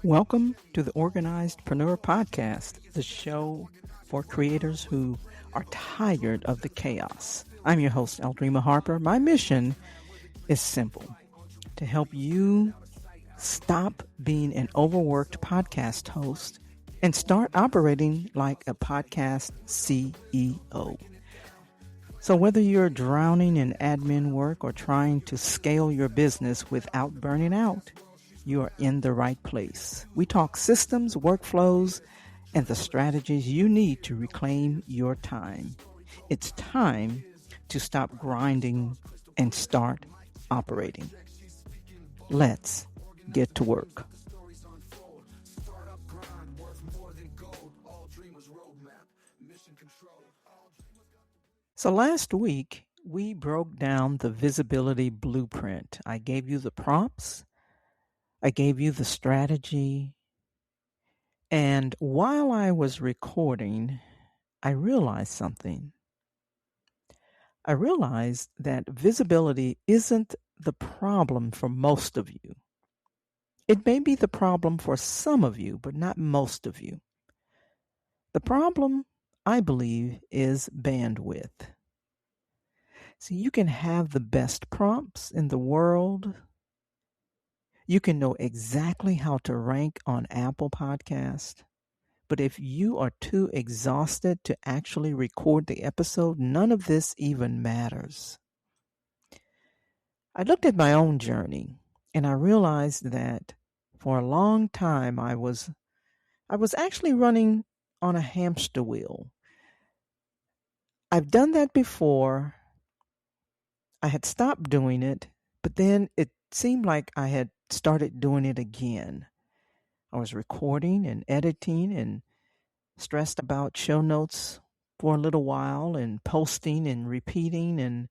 Welcome to the Organizedpreneur Podcast, the show for creators who are tired of the chaos. I'm your host, Aldreama Harper. My mission is simple: to help you stop being an overworked podcast host and start operating like a podcast CEO. So whether you're drowning in admin work or trying to scale your business without burning out, you are in the right place. We talk systems, workflows, and the strategies you need to reclaim your time. It's time to stop grinding and start operating. Let's get to work. So last week, we broke down the visibility blueprint. I gave you the prompts. I gave you the strategy. And while I was recording, I realized something. I realized that visibility isn't the problem for most of you. It may be the problem for some of you, but not most of you. The problem, I believe, is bandwidth. See, you can have the best prompts in the world. You can know exactly how to rank on Apple Podcast. But if you are too exhausted to actually record the episode, none of this even matters. I looked at my own journey and I realized that for a long time I was actually running on a hamster wheel. I've done that before. I had stopped doing it, but then it seemed like I had started doing it again. I was recording and editing and stressed about show notes for a little while and posting and repeating and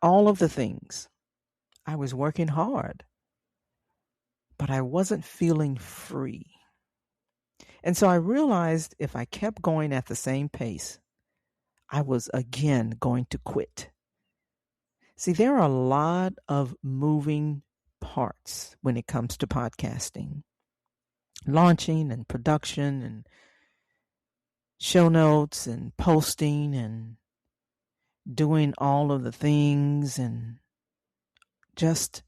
all of the things. I was working hard, but I wasn't feeling free. And so I realized if I kept going at the same pace, I was again going to quit. See, there are a lot of moving parts when it comes to podcasting. Launching and production and show notes and posting and doing all of the things, and just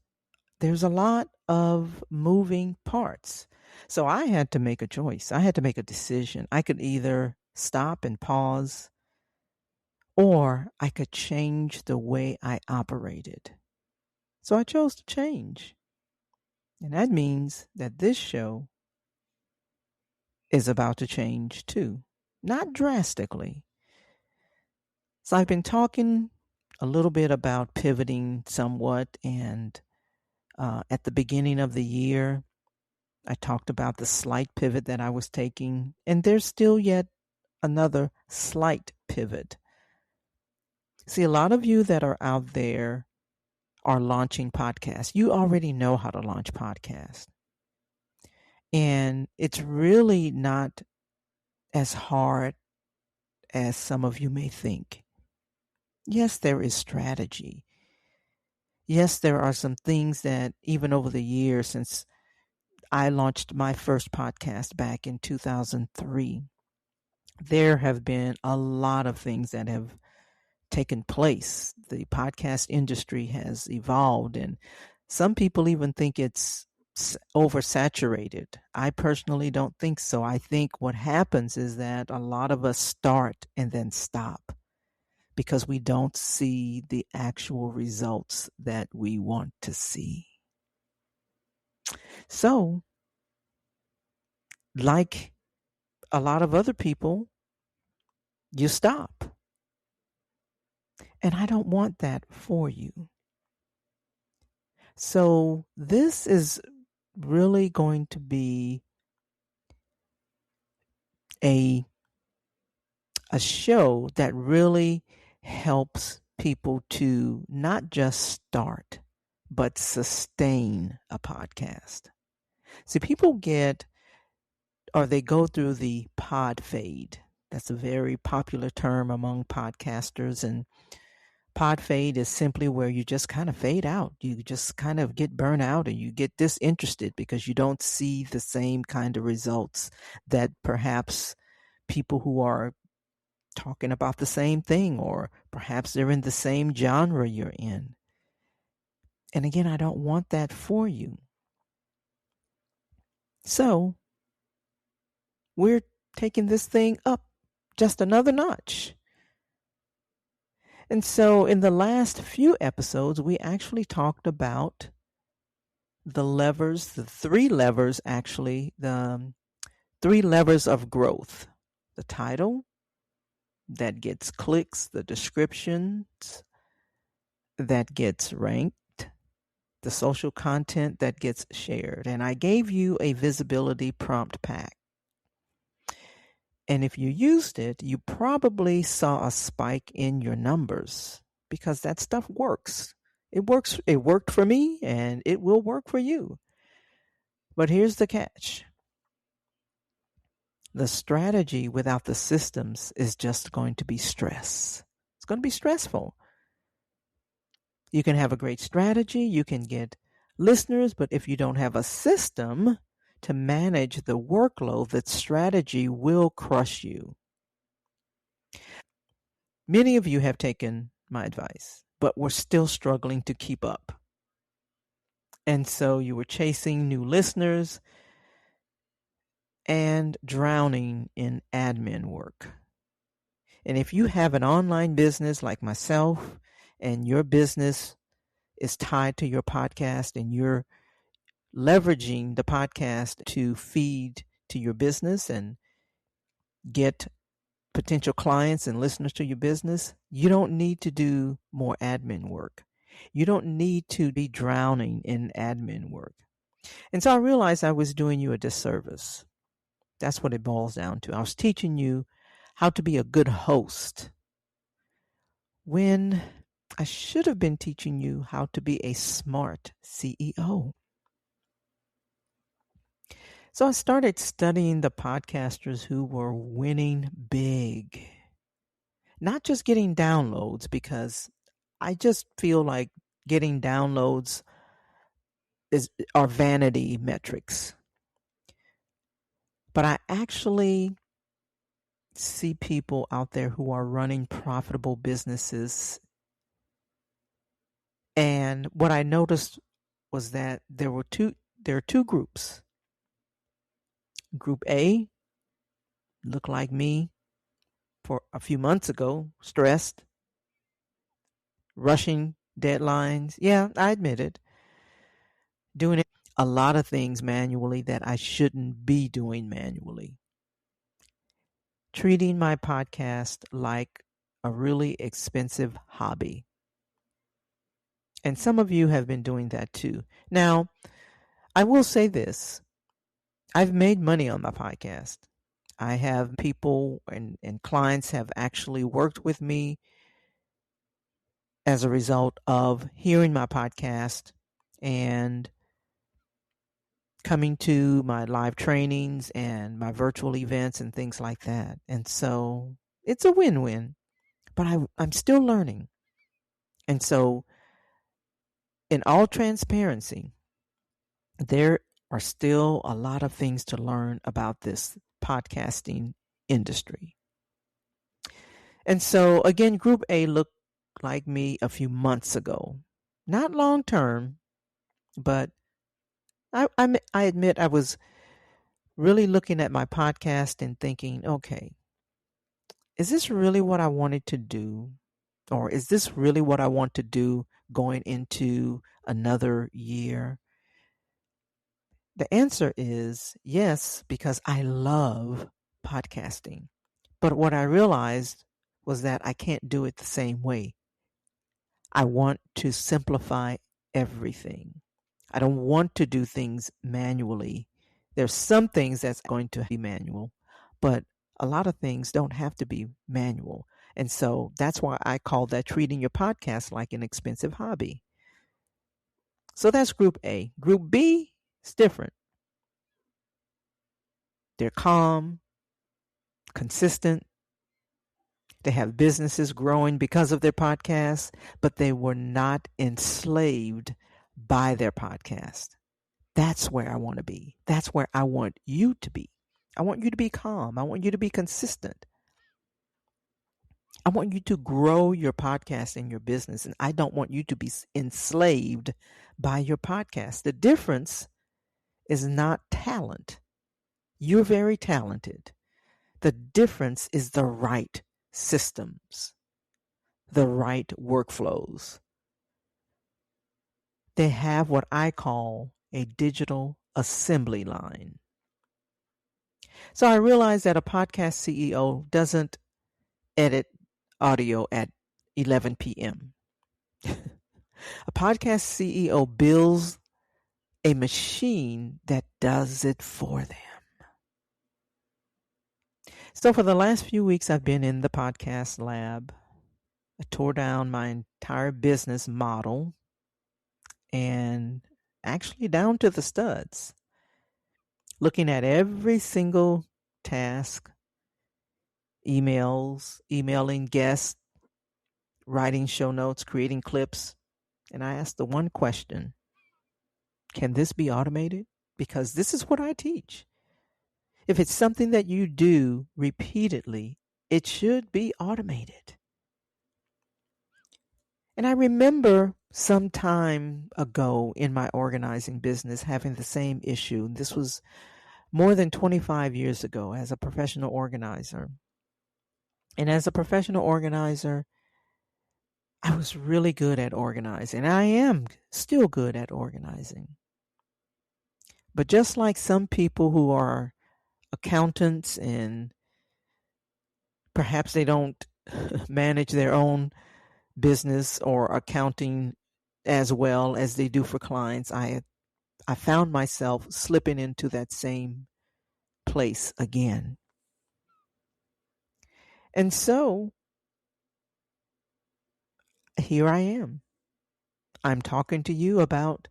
there's a lot of moving parts. So I had to make a choice. I had to make a decision. I could either stop and pause, or I could change the way I operated. So I chose to change. And that means that this show is about to change too. Not drastically. So I've been talking a little bit about pivoting somewhat, and at the beginning of the year, I talked about the slight pivot that I was taking, and there's still yet another slight pivot. See, a lot of you that are out there are launching podcasts. You already know how to launch podcasts. And it's really not as hard as some of you may think. Yes, there is strategy. Yes, there are some things that even over the years since I launched my first podcast back in 2003, there have been a lot of things that have taken place. The podcast industry has evolved, and some people even think it's oversaturated. I personally don't think so. I think what happens is that a lot of us start and then stop because we don't see the actual results that we want to see. So, like a lot of other people, you stop. And I don't want that for you. So this is really going to be a show that really helps people to not just start, but sustain a podcast. See, people they go through the pod fade. That's a very popular term among podcasters, and Pod fade is simply where you just kind of fade out. You just kind of get burnt out and you get disinterested because you don't see the same kind of results that perhaps people who are talking about the same thing, or perhaps they're in the same genre you're in. And again, I don't want that for you. So we're taking this thing up just another notch. And so in the last few episodes, we actually talked about the levers, the three levers, actually, the three levers of growth: the title that gets clicks, the descriptions that gets ranked, the social content that gets shared. And I gave you a visibility prompt pack. And if you used it, you probably saw a spike in your numbers because that stuff works. It works. It worked for me and it will work for you. But here's the catch. The strategy without the systems is just going to be stress. It's going to be stressful. You can have a great strategy, you can get listeners, but if you don't have a system to manage the workload, that strategy will crush you. Many of you have taken my advice, but were still struggling to keep up. And so you were chasing new listeners and drowning in admin work. And if you have an online business like myself and your business is tied to your podcast and you're leveraging the podcast to feed to your business and get potential clients and listeners to your business, you don't need to do more admin work. You don't need to be drowning in admin work. And so I realized I was doing you a disservice. That's what it boils down to. I was teaching you how to be a good host when I should have been teaching you how to be a smart CEO. So I started studying the podcasters who were winning big, not just getting downloads, because I just feel like getting downloads are vanity metrics. But I actually see people out there who are running profitable businesses. And what I noticed was that there are two groups. Group A looked like me for a few months ago, stressed, rushing deadlines. Yeah, I admit it. Doing a lot of things manually that I shouldn't be doing manually. Treating my podcast like a really expensive hobby. And some of you have been doing that too. Now, I will say this. I've made money on my podcast. I have people and clients have actually worked with me as a result of hearing my podcast and coming to my live trainings and my virtual events and things like that. And so it's a win-win, but I'm still learning. And so in all transparency, there are still a lot of things to learn about this podcasting industry. And so again, Group A looked like me a few months ago. Not long term, but I admit I was really looking at my podcast and thinking, okay, is this really what I wanted to do? Or is this really what I want to do going into another year? The answer is yes, because I love podcasting. But what I realized was that I can't do it the same way. I want to simplify everything. I don't want to do things manually. There's some things that's going to be manual, but a lot of things don't have to be manual. And so that's why I call that treating your podcast like an expensive hobby. So that's Group A. Group B is different. They're calm, consistent, They have businesses growing because of their podcasts, but they were not enslaved by their podcast. That's where I want to be. That's where I want you to be. I want you to be calm. I want you to be consistent. I want you to grow your podcast and your business, and I don't want you to be enslaved by your podcast. The difference is not talent. You're very talented. The difference is the right systems, the right workflows. They have what I call a digital assembly line. So I realize that a podcast CEO doesn't edit audio at 11 p.m. A podcast CEO builds a machine that does it for them. So for the last few weeks, I've been in the podcast lab. I tore down my entire business model and actually down to the studs, looking at every single task, emails, emailing guests, writing show notes, creating clips. And I asked the one question, can this be automated? Because this is what I teach. If it's something that you do repeatedly, it should be automated. And I remember some time ago in my organizing business having the same issue. This was more than 25 years ago as a professional organizer. And as a professional organizer, I was really good at organizing. I am still good at organizing. But just like some people who are accountants and perhaps they don't manage their own business or accounting as well as they do for clients, I found myself slipping into that same place again. And so here I am. I'm talking to you about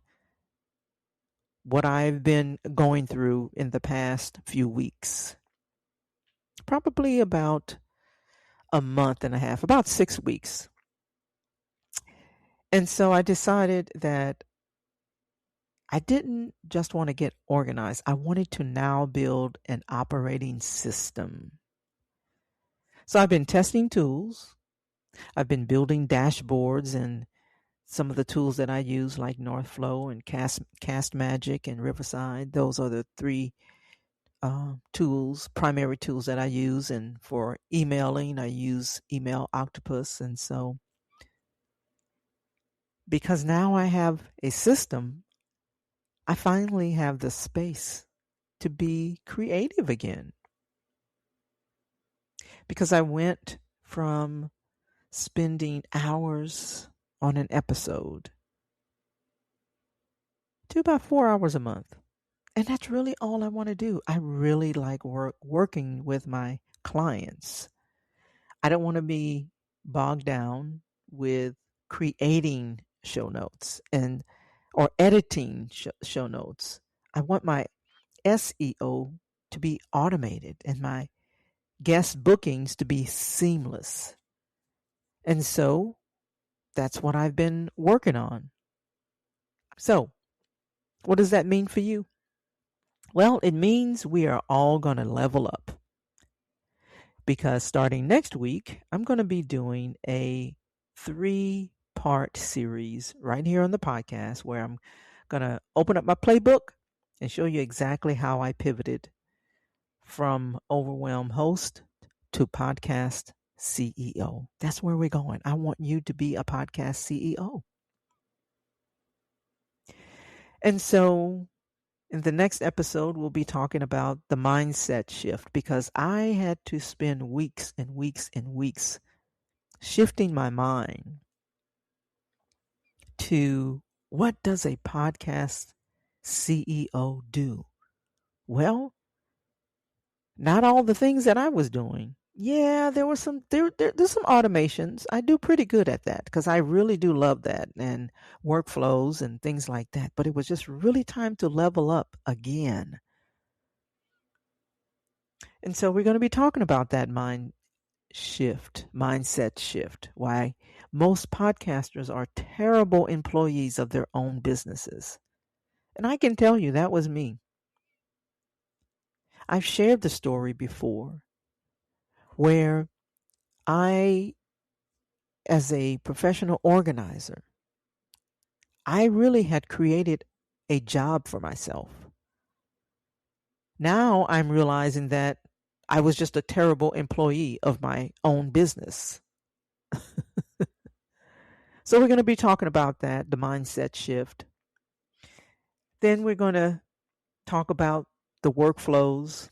what I've been going through in the past few weeks. Probably about a month and a half, about 6 weeks. And so I decided that I didn't just want to get organized. I wanted to now build an operating system. So I've been testing tools. I've been building dashboards and some of the tools that I use like Northflow and Castmagic and Riverside. Those are the three primary tools that I use. And for emailing, I use Email Octopus. And so because now I have a system, I finally have the space to be creative again. Because I went from spending hours on an episode to about 4 hours a month. And that's really all I want to do. I really like working with my clients. I don't want to be bogged down with creating show notes or editing show notes. I want my SEO to be automated and my guest bookings to be seamless. And so that's what I've been working on. So what does that mean for you? Well, it means we are all going to level up. Because starting next week, I'm going to be doing a 3-part series right here on the podcast where I'm going to open up my playbook and show you exactly how I pivoted from overwhelmed host to podcast CEO. That's where we're going. I want you to be a podcast CEO. And so in the next episode, we'll be talking about the mindset shift because I had to spend weeks and weeks and weeks shifting my mind to what does a podcast CEO do? Well, not all the things that I was doing. Yeah, there's some automations. I do pretty good at that because I really do love that and workflows and things like that. But it was just really time to level up again. And so we're going to be talking about that mind mindset shift, why most podcasters are terrible employees of their own businesses. And I can tell you that was me. I've shared the story before where I, as a professional organizer, I really had created a job for myself. Now I'm realizing that I was just a terrible employee of my own business. So we're going to be talking about that, the mindset shift. Then we're going to talk about the workflows,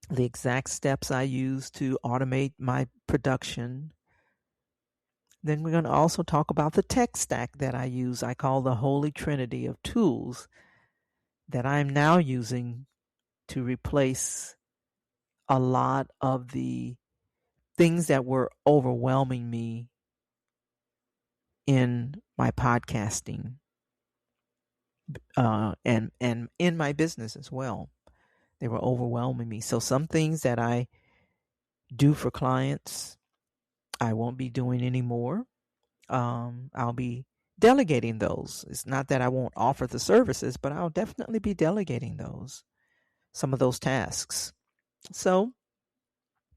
the exact steps I use to automate my production. Then we're going to also talk about the tech stack that I use. I call the Holy Trinity of tools that I'm now using to replace a lot of the things that were overwhelming me in my podcasting and in my business as well. They were overwhelming me. So some things that I do for clients, I won't be doing anymore. I'll be delegating those. It's not that I won't offer the services, but I'll definitely be delegating some of those tasks. So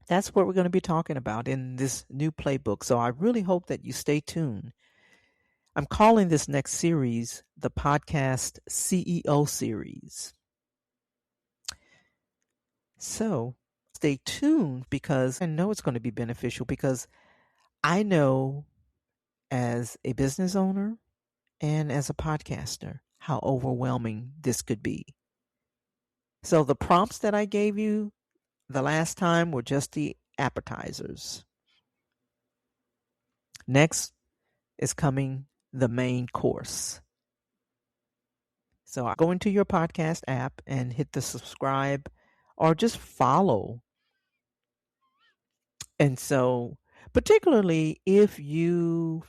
that's what we're going to be talking about in this new playbook. So I really hope that you stay tuned. I'm calling this next series the Podcast CEO Series. So stay tuned because I know it's going to be beneficial, because I know as a business owner and as a podcaster how overwhelming this could be. So the prompts that I gave you the last time were just the appetizers. Next is coming the main course. So go into your podcast app and hit the subscribe or just follow. And so, particularly if you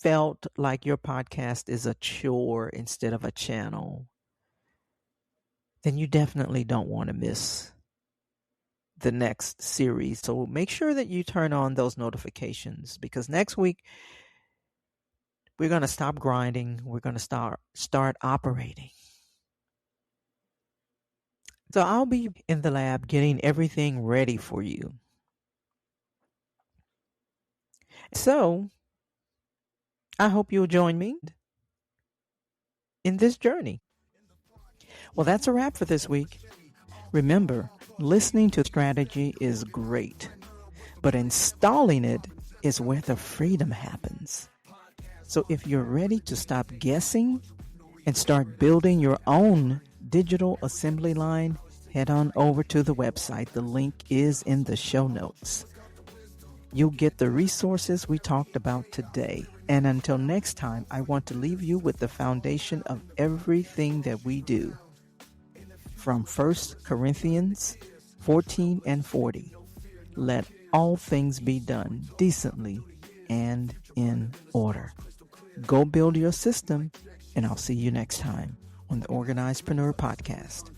felt like your podcast is a chore instead of a channel, then you definitely don't want to miss the next series. So make sure that you turn on those notifications, because next week we're going to stop grinding. We're going to start operating. So I'll be in the lab getting everything ready for you. So I hope you'll join me in this journey. Well, that's a wrap for this week. Remember, listening to strategy is great, but installing it is where the freedom happens. So if you're ready to stop guessing and start building your own digital assembly line, head on over to the website. The link is in the show notes. You'll get the resources we talked about today. And until next time, I want to leave you with the foundation of everything that we do. From 1 Corinthians 14 and 40, let all things be done decently and in order. Go build your system, and I'll see you next time on the Organizedpreneur Podcast.